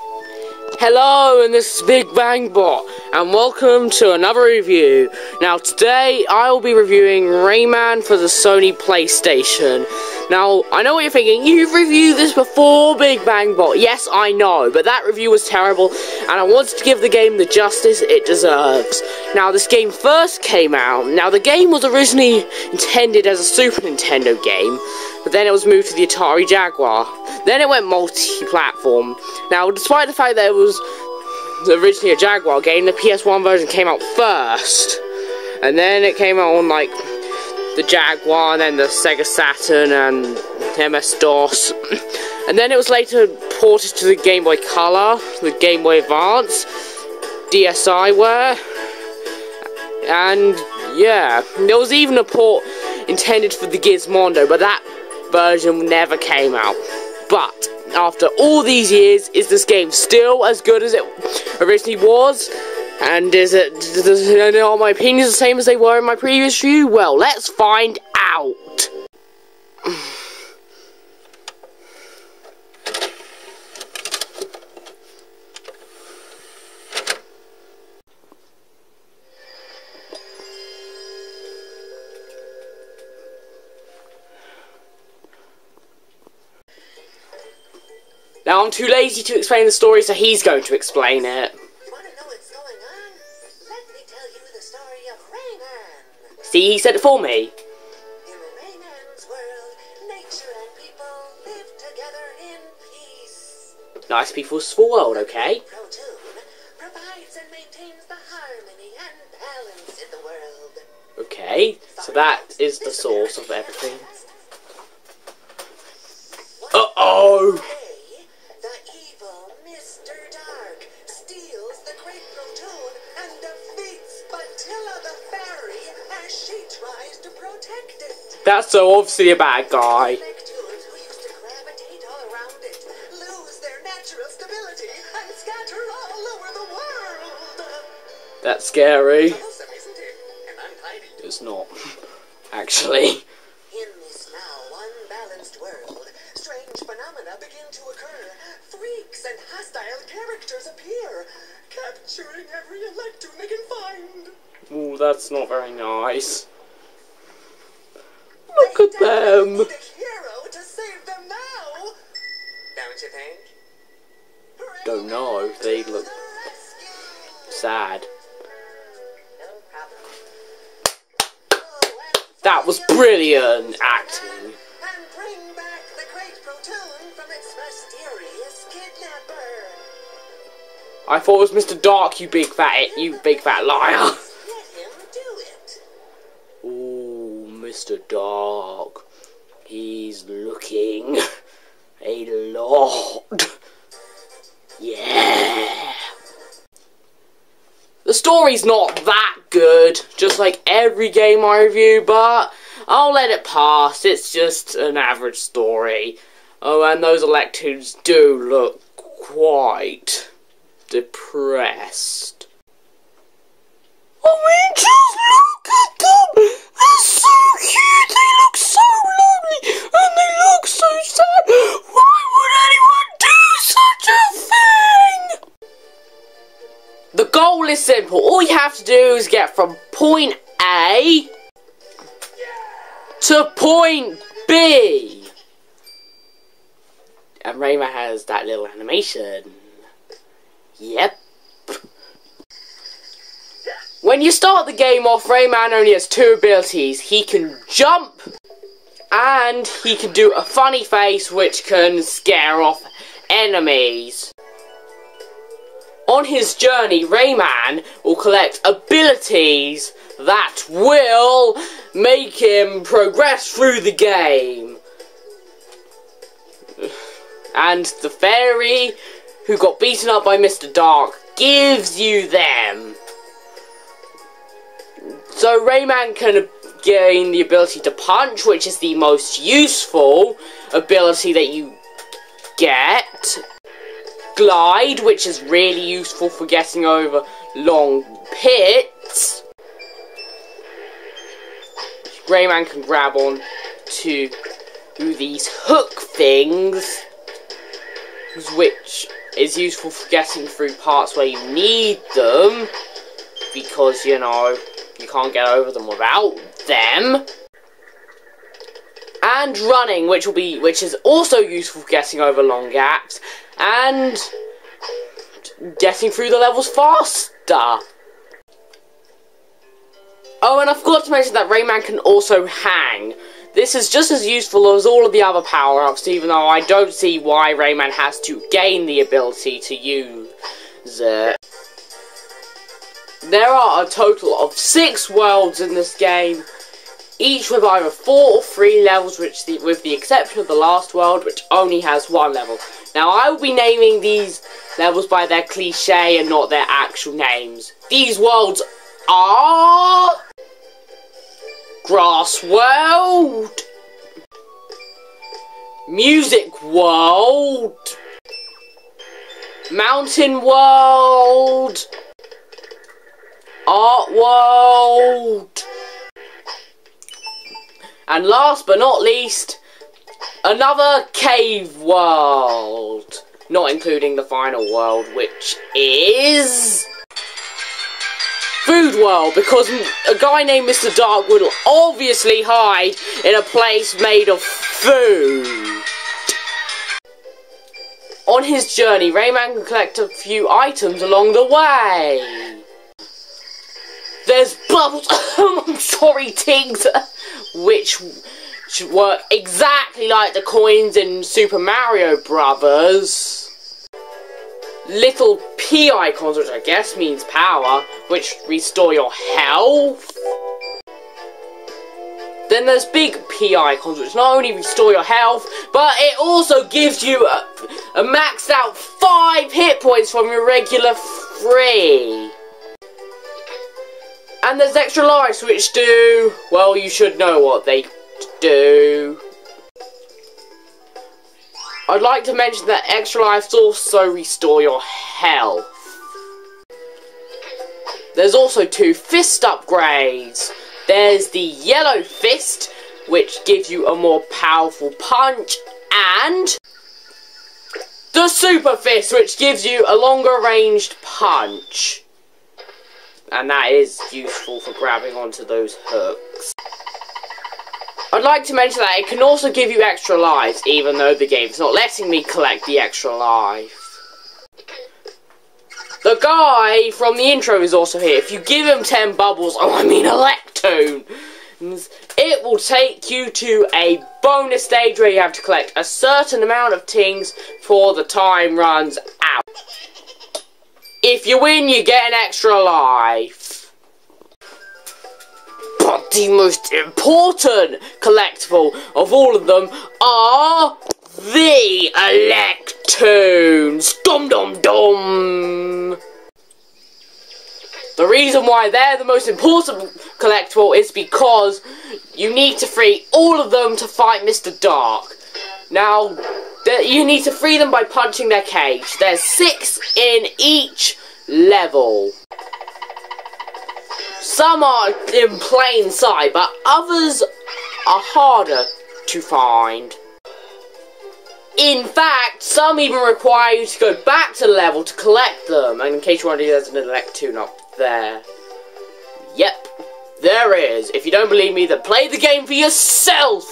Hello, and this is Big Bang Bot, and welcome to another review. Now, today I will be reviewing Rayman for the Sony PlayStation. Now, I know what you're thinking, you've reviewed this before, Big Bang Bot. Yes, I know, but that review was terrible, and I wanted to give the game the justice it deserves. Now, this game first came out. Now, the game was originally intended as a Super Nintendo game, but then it was moved to the Atari Jaguar. Then it went multi-platform. Now, despite the fact that it was originally a Jaguar game, the PS1 version came out first. And then it came out on, like, the Jaguar, and then the Sega Saturn, and MS-DOS. And then it was later ported to the Game Boy Color, the Game Boy Advance, DSiWare, and, yeah. There was even a port intended for the Gizmondo, but that version never came out. But after all these years, is this game still as good as it originally was? And are my opinions the same as they were in my previous review? Well, let's find out. Now, I'm too lazy to explain the story, so he's going to explain it. You want to know what's going on? Let me tell you the story of Rayman. See, he said it for me. In Rayman's world, nature and people live together in peace. Nice people's world, okay? Protoon provides and maintains the harmony and balance in the world. Okay, so that is the source of everything. Uh-oh! That's so obviously a bad guy. Electrons who used to gravitate all around it lose their natural stability and scatter all over the world. That's scary. Awesome, isn't it? And untidy. It's not, actually. In this now unbalanced world, strange phenomena begin to occur. Freaks and hostile characters appear, capturing every electron they can find. Ooh, that's not very nice. Look at them. Need a hero to save them now. Don't you think? Don't know. They look sad. No problem. That was brilliant acting. And bring back the great Protoon from its mysterious kidnapper. I thought it was Mr. Dark, you big fat liar. Let him do it. Ooh, Mr. Dark. He's looking a lot. Yeah. The story's not that good, just like every game I review, but I'll let it pass. It's just an average story. Oh, and those electrons do look quite depressed. I mean, just look at them! They're so cute! They look so lovely! And they look so sad! Why would anyone do such a thing? The goal is simple. All you have to do is get from point A to point B. And Rayman has that little animation. Yep. When you start the game off, Rayman only has two abilities. He can jump, and he can do a funny face which can scare off enemies. On his journey, Rayman will collect abilities that will make him progress through the game. And the fairy who got beaten up by Mr. Dark gives you them. So Rayman can gain the ability to punch, which is the most useful ability that you get. Glide, which is really useful for getting over long pits. Rayman can grab on to these hook things which is useful for getting through parts where you need them, because, you know, you can't get over them without them. And running, which is also useful for getting over long gaps, and getting through the levels faster. Oh, and I forgot to mention that Rayman can also hang. This is just as useful as all of the other power-ups, even though I don't see why Rayman has to gain the ability to use it. There are a total of 6 worlds in this game, each with either 4 or 3 levels, with the exception of the last world, which only has 1 level. Now, I will be naming these levels by their cliche and not their actual names. These worlds are Grass World, Music World, Mountain World, Art World, and last but not least, another Cave World, not including the final world, which is Food World, because a guy named Mr. Dark will obviously hide in a place made of food. On his journey, Rayman can collect a few items along the way. There's bubbles, I'm sorry, Tiggs, which should work exactly like the coins in Super Mario Brothers. Little P icons, which I guess means power, which restore your health. Then there's big P icons, which not only restore your health, but it also gives you a maxed out 5 hit points from your regular 3. And there's extra lives, which do, well, you should know what they do. I'd like to mention that extra lives also restore your health. There's also 2 fist upgrades. There's the yellow fist, which gives you a more powerful punch, and the super fist, which gives you a longer ranged punch. And that is useful for grabbing onto those hooks. I'd like to mention that it can also give you extra lives, even though the game's not letting me collect the extra life. The guy from the intro is also here. If you give him 10 bubbles, Electoons, it will take you to a bonus stage where you have to collect a certain amount of things before the time runs out. If you win, you get an extra life. But the most important collectible of all of them are the Electoons. Dum dum dum. The reason why they're the most important collectible is because you need to free all of them to fight Mr. Dark. Now, you need to free them by punching their cage. There's 6 in each level. Some are in plain sight, but others are harder to find. In fact, some even require you to go back to the level to collect them. And in case you're wondering, there's an Electoon up there. Yep, there is. If you don't believe me, then play the game for yourself.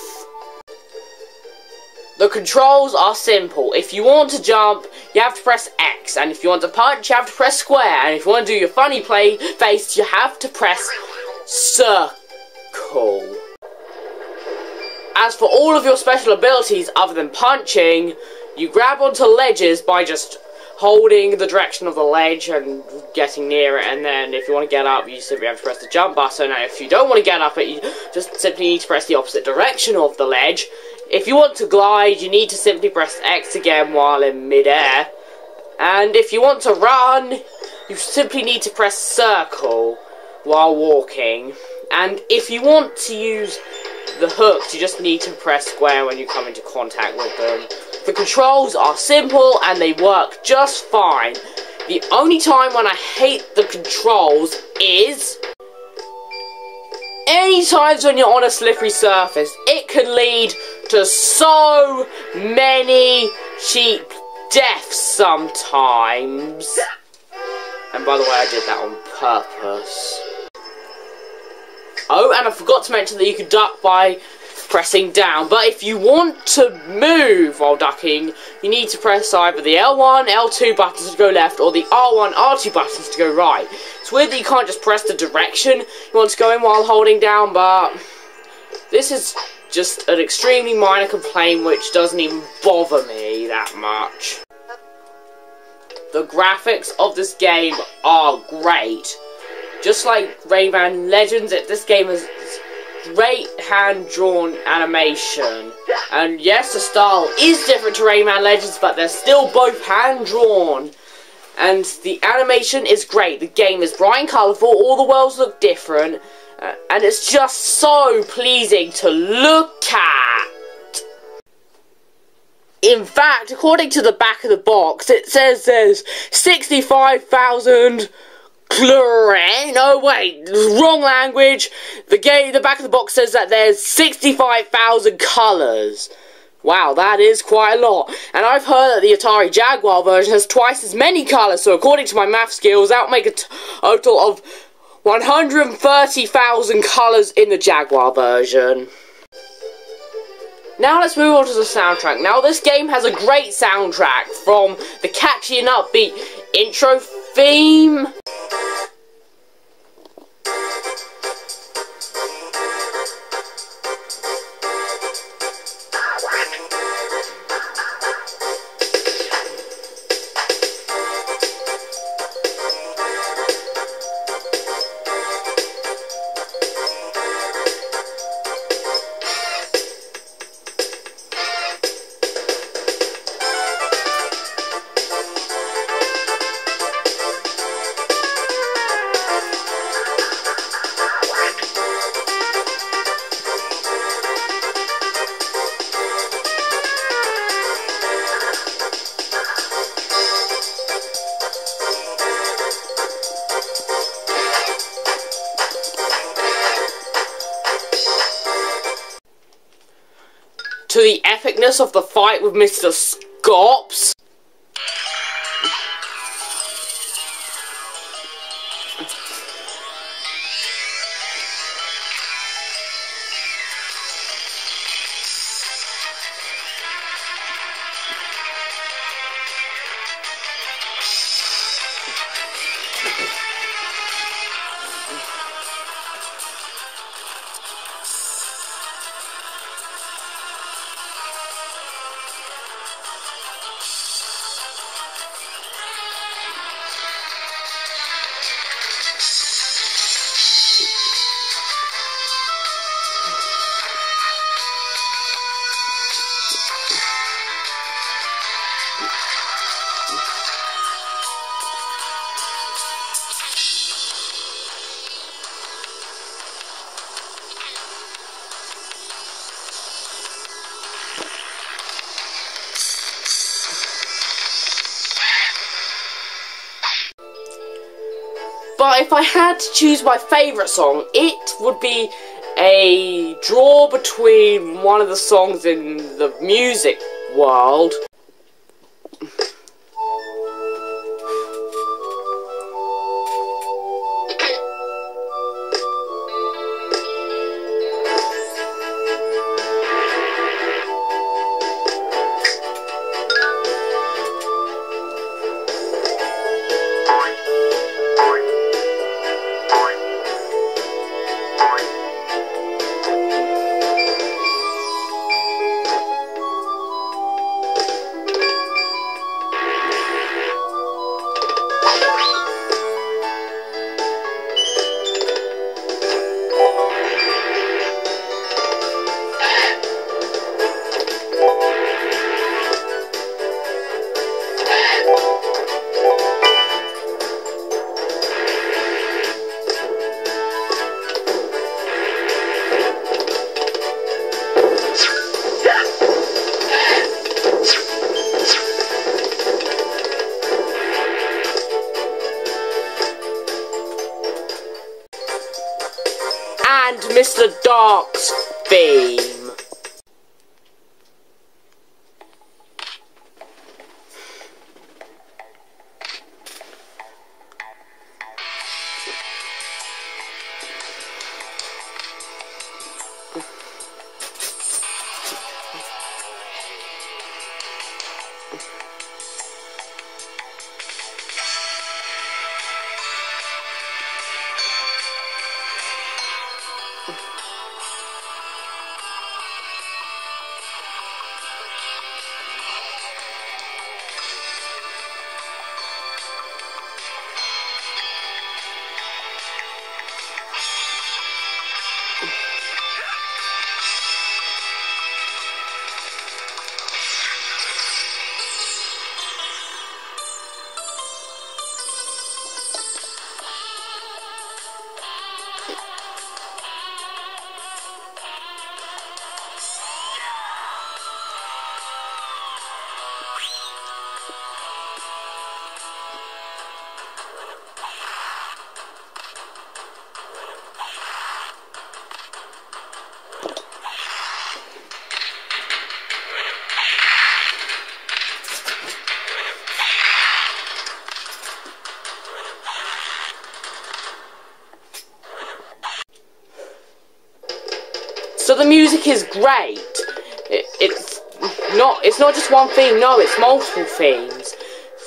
The controls are simple. If you want to jump, you have to press X, and if you want to punch, you have to press square, and if you want to do your funny face, you have to press circle. As for all of your special abilities, other than punching, you grab onto ledges by just holding the direction of the ledge and getting near it, and then if you want to get up, you simply have to press the jump button, and if you don't want to get up it, you just simply need to press the opposite direction of the ledge. If you want to glide, you need to simply press X again while in mid-air. And if you want to run, you simply need to press circle while walking. And if you want to use the hooks, you just need to press square when you come into contact with them. The controls are simple and they work just fine. The only time when I hate the controls is any times when you're on a slippery surface. It can lead to so many cheap death sometimes. And by the way, I did that on purpose. Oh, and I forgot to mention that you can duck by pressing down. But if you want to move while ducking, you need to press either the L1, L2 buttons to go left, or the R1, R2 buttons to go right. It's weird that you can't just press the direction you want to go in while holding down, but this is just an extremely minor complaint which doesn't even bother me that much. The graphics of this game are great. Just like Rayman Legends, this game has great hand-drawn animation. And yes, the style is different to Rayman Legends, but they're still both hand-drawn. And the animation is great. The game is bright and colourful, all the worlds look different, and it's just so pleasing to look at. In fact, according to the back of the box, it says there's 65,000... No, wait, wrong language. The back of the box says that there's 65,000 colours. Wow, that is quite a lot. And I've heard that the Atari Jaguar version has twice as many colours, so according to my math skills, that would make a total of 130,000 colours in the Jaguar version. Now let's move on to the soundtrack. Now this game has a great soundtrack, from the catchy and upbeat intro theme to the epicness of the fight with Mr. Scops. But if I had to choose my favourite song, it would be a draw between one of the songs in the music world. And Mr. Dark's theme. So the music is great. It's not just one theme, no, it's multiple themes.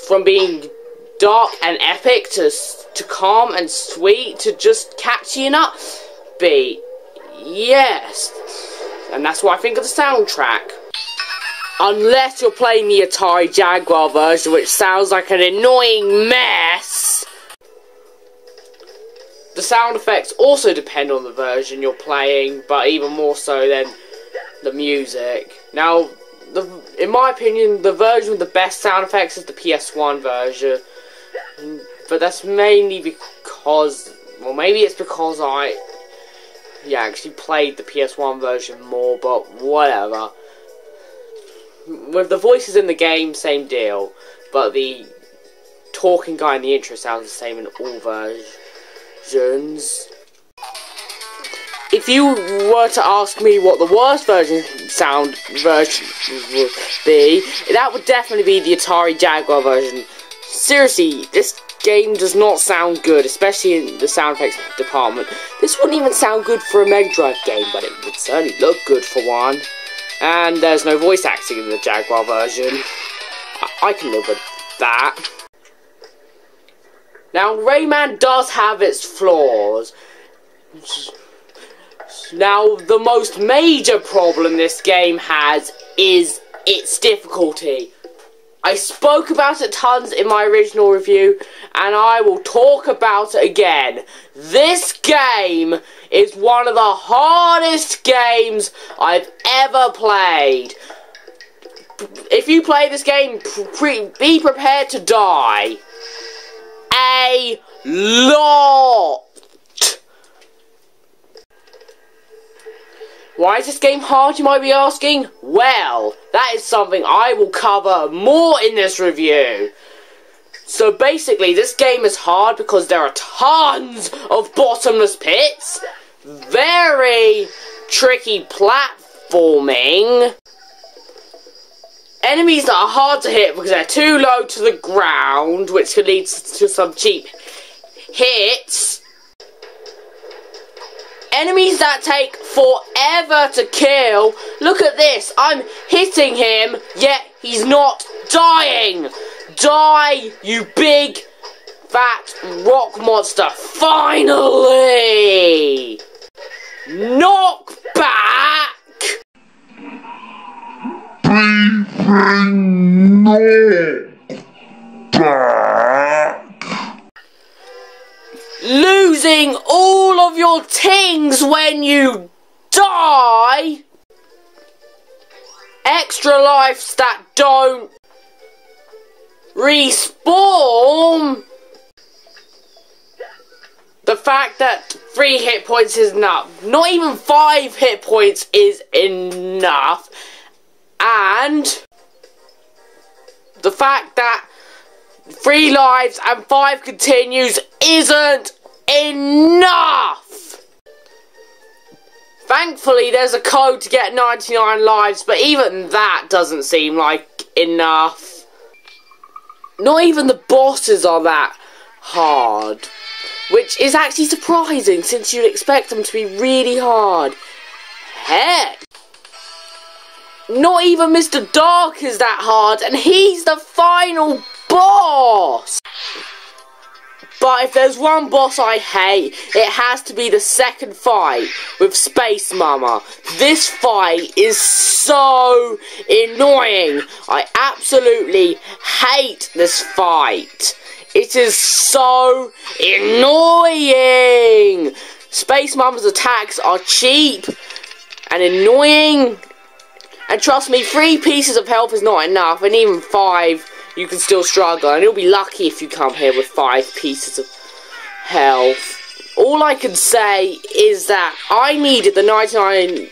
From being dark and epic to calm and sweet to just catchy and upbeat. Yes. And that's what I think of the soundtrack. Unless you're playing the Atari Jaguar version, which sounds like an annoying mess. The sound effects also depend on the version you're playing, but even more so than the music. Now, in my opinion, the version with the best sound effects is the PS1 version. But that's mainly because, well, maybe it's because I actually played the PS1 version more, but whatever. With the voices in the game, same deal, but the talking guy in the intro sounds the same in all versions. If you were to ask me what the worst version would be, that would definitely be the Atari Jaguar version. Seriously, this game does not sound good, especially in the sound effects department. This wouldn't even sound good for a Mega Drive game, but it would certainly look good for one. And there's no voice acting in the Jaguar version. I can live with that. Now, Rayman does have its flaws. Now, the most major problem this game has is its difficulty. I spoke about it tons in my original review, and I will talk about it again. This game is one of the hardest games I've ever played. If you play this game, be prepared to die. A lot. Why is this game hard, you might be asking? Well, that is something I will cover more in this review. So basically, this game is hard because there are tons of bottomless pits, very tricky platforming, enemies that are hard to hit because they're too low to the ground, which could lead to some cheap hits, enemies that take forever to kill. Look at this, I'm hitting him, yet he's not dying. Die, you big, fat rock monster. Finally! Knock back! Losing all of your things when you die. Extra lives that don't respawn. The fact that 3 hit points is enough. Not even 5 hit points is enough. And the fact that 3 lives and 5 continues isn't enough. Thankfully, there's a code to get 99 lives, but even that doesn't seem like enough. Not even the bosses are that hard, which is actually surprising since you'd expect them to be really hard. Heck, not even Mr. Dark is that hard, and he's the final boss. But if there's one boss I hate, it has to be the second fight with Space Mama. This fight is so annoying. I absolutely hate this fight. It is so annoying. Space Mama's attacks are cheap and annoying. And trust me, 3 pieces of health is not enough, and even 5... you can still struggle, and you'll be lucky if you come here with 5 pieces of health. All I can say is that I needed the 99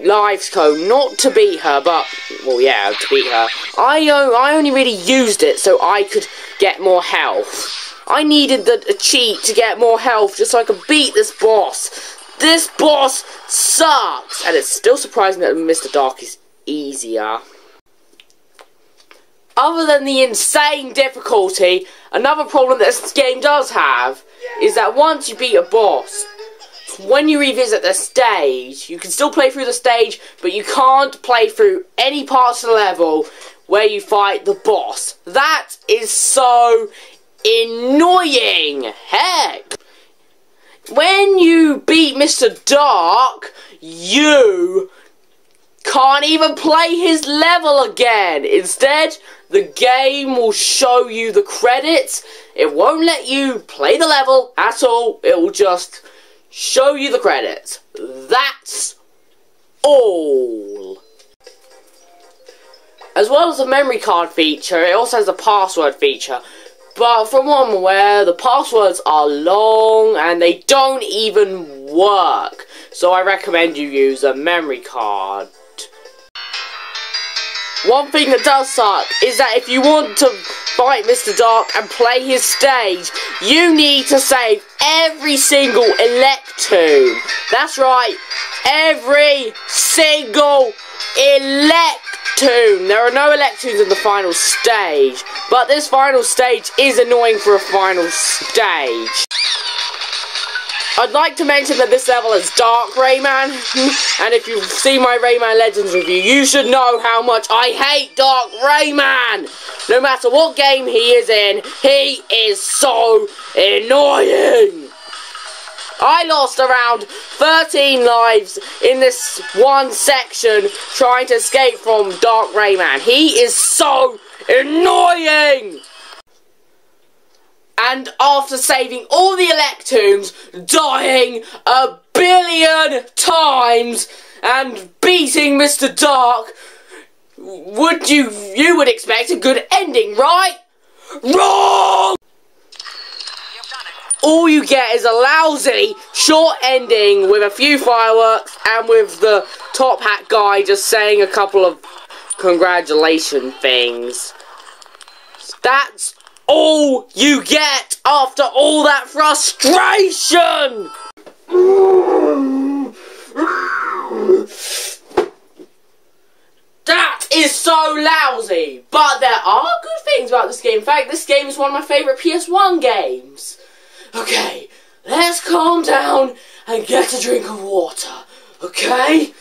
lives code, not to beat her, but, well, yeah, to beat her. I only really used it so I could get more health. I needed the cheat to get more health just so I could beat this boss. This boss sucks, and it's still surprising that Mr. Dark is easier. Other than the insane difficulty, another problem that this game does have is that once you beat a boss, when you revisit the stage, you can still play through the stage, but you can't play through any parts of the level where you fight the boss. That is so annoying. Heck, when you beat Mr. Dark, you can't even play his level again. Instead, the game will show you the credits. It won't let you play the level at all. It will just show you the credits. That's all. As well as the memory card feature, it also has a password feature. But from what I'm aware, the passwords are long and they don't even work. So I recommend you use a memory card. One thing that does suck is that if you want to fight Mr. Dark and play his stage, you need to save every single Electoon. That's right, every single Electoon. There are no Electoons in the final stage, but this final stage is annoying for a final stage. I'd like to mention that this level is Dark Rayman, and if you've seen my Rayman Legends review, you should know how much I hate Dark Rayman! No matter what game he is in, he is so annoying! I lost around 13 lives in this one section trying to escape from Dark Rayman. He is so annoying! And after saving all the Electoons, dying a billion times, and beating Mr. Dark, you would expect a good ending, right? Wrong! All you get is a lousy, short ending with a few fireworks and with the top hat guy just saying a couple of congratulation things. That's all you get after all that frustration! That is so lousy! But there are good things about this game. In fact, this game is one of my favourite PS1 games. Okay, let's calm down and get a drink of water, okay?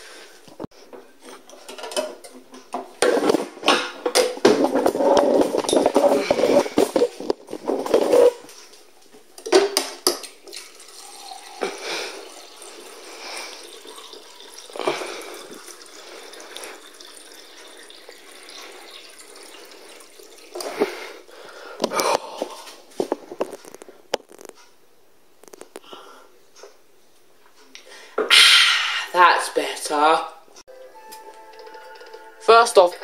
That's better. First off,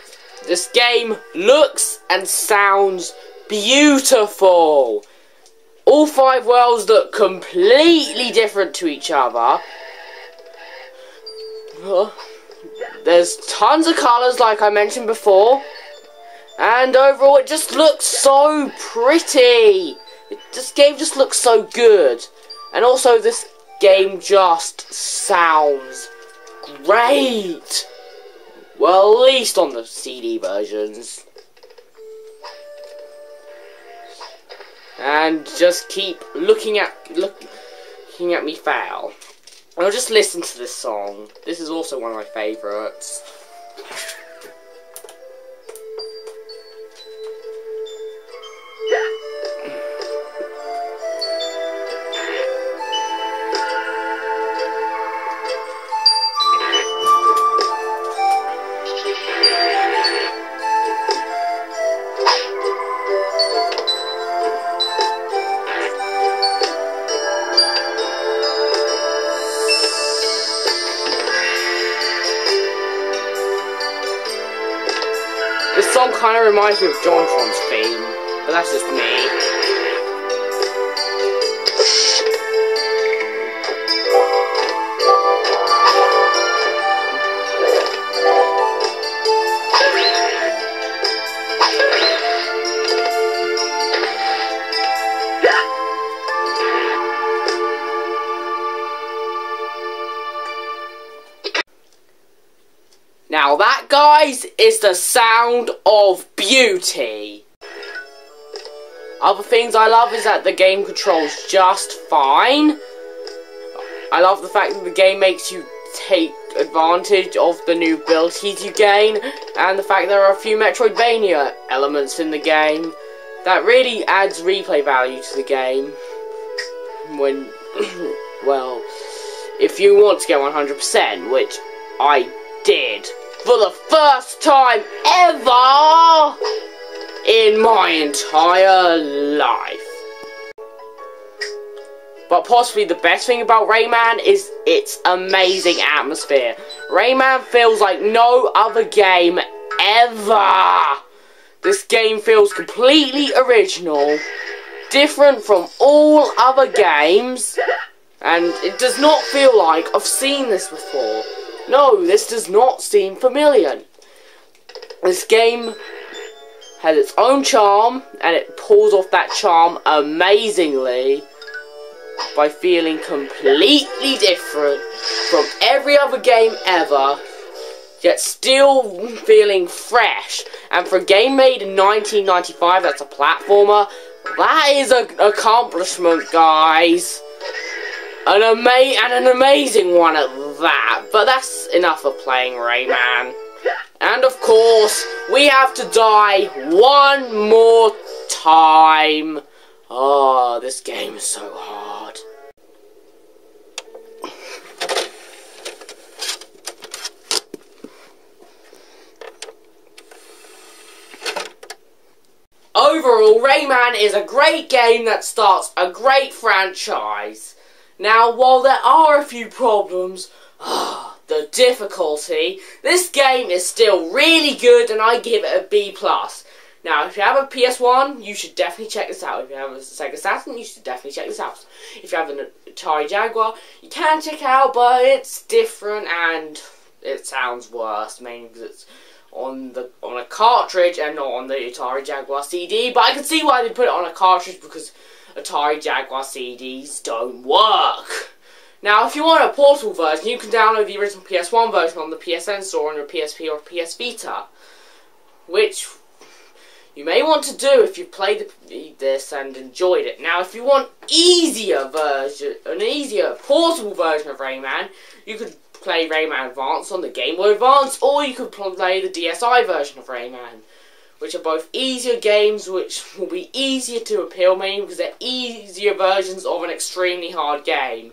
this game looks and sounds beautiful. All 5 worlds look completely different to each other. There's tons of colours like I mentioned before. And overall it just looks so pretty. This game just looks so good. And also this game just sounds great. Well, at least on the CD versions. And just keep looking at me fail. And I'll just listen to this song. This is also one of my favourites. This song kind of reminds me of JonTron's theme, but that's just me. Now that, guys, is the sound of beauty. Other things I love is that the game controls just fine. I love the fact that the game makes you take advantage of the new abilities you gain, and the fact there are a few Metroidvania elements in the game that really adds replay value to the game. When, well, if you want to get 100%, which I did for the first time ever in my entire life. But possibly the best thing about Rayman is its amazing atmosphere. Rayman feels like no other game ever. This game feels completely original, different from all other games, and it does not feel like I've seen this before. No, this does not seem familiar. This game has its own charm, and it pulls off that charm amazingly by feeling completely different from every other game ever, yet still feeling fresh. And for a game made in 1995 that's a platformer, that is an accomplishment, guys. An amazing one at that. But that's enough of playing Rayman. And of course, we have to die one more time. Oh, this game is so hard. Overall, Rayman is a great game that starts a great franchise. Now, while there are a few problems, the difficulty, this game is still really good, and I give it a B+. Now, if you have a PS1, you should definitely check this out. If you have a Sega Saturn, you should definitely check this out. If you have an Atari Jaguar, you can check it out, but it's different and it sounds worse, mainly because it's on a cartridge and not on the Atari Jaguar CD. But I can see why they put it on a cartridge, because Atari Jaguar CDs don't work. Now, if you want a portable version, you can download the original PS1 version on the PSN store on your PSP or PS Vita, which you may want to do if you played this and enjoyed it. Now, if you want an easier portable version of Rayman, you could play Rayman Advance on the Game Boy Advance, or you could play the DSi version of Rayman, which are both easier games, which will be easier to appeal mainly because they're easier versions of an extremely hard game.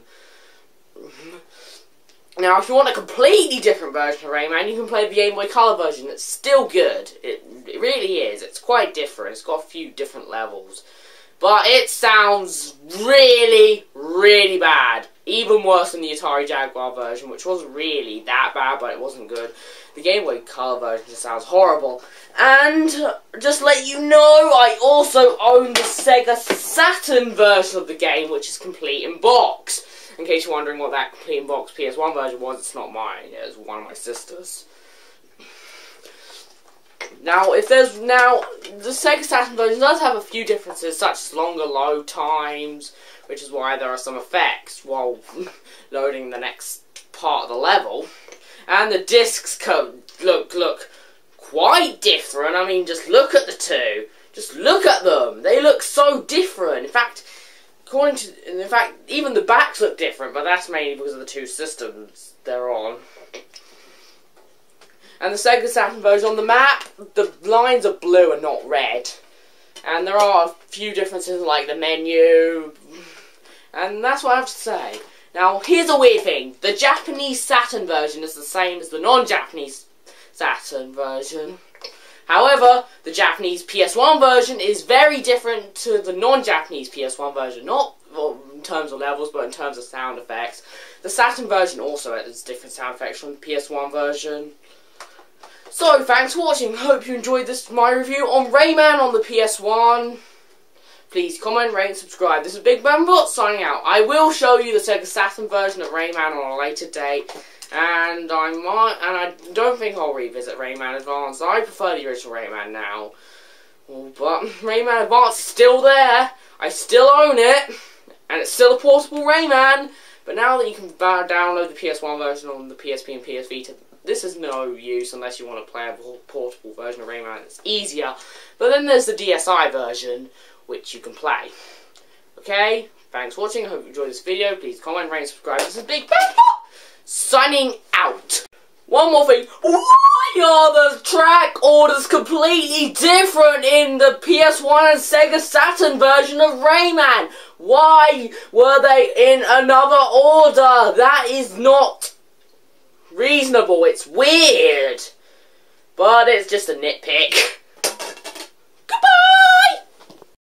Now, if you want a completely different version of Rayman, you can play the Game Boy Color version. It's still good. It really is. It's quite different. It's got a few different levels. But it sounds really, really bad. Even worse than the Atari Jaguar version, which wasn't really that bad, but it wasn't good. The Game Boy Color version just sounds horrible. And just let you know, I also own the Sega Saturn version of the game, which is complete in box. In case you're wondering what that complete in box PS1 version was, it's not mine. It was one of my sister's. Now, the Sega Saturn version does have a few differences, such as longer load times, which is why there are some effects while loading the next part of the level. And the discs look quite different. I mean, just look at the two. Just look at them. They look so different. In fact, even the backs look different, but that's mainly because of the two systems they're on. And the Sega Saturn version, on the map, the lines are blue and not red. And there are a few differences, like the menu, and that's what I have to say. Now, here's a weird thing. The Japanese Saturn version is the same as the non-Japanese Saturn version. However, the Japanese PS1 version is very different to the non-Japanese PS1 version. Not in terms of levels, but in terms of sound effects. The Saturn version also has different sound effects from the PS1 version. So, thanks for watching. Hope you enjoyed my review on Rayman on the PS1. Please comment, rate, and subscribe. This is Big Bambot signing out. I will show you the Sega Saturn version of Rayman on a later date. And I don't think I'll revisit Rayman Advance. I prefer the original Rayman now. But Rayman Advance is still there. I still own it. And it's still a portable Rayman. But now that you can download the PS1 version on the PSP and PS Vita, this is no use unless you want to play a portable version of Rayman. It's easier. But then there's the DSi version, which you can play. Okay? Thanks for watching. I hope you enjoyed this video. Please comment, rate, and subscribe. This is Big Bang Bot signing out. One more thing. Why are the track orders completely different in the PS1 and Sega Saturn version of Rayman? Why were they in another order? That is not reasonable. It's weird. But it's just a nitpick.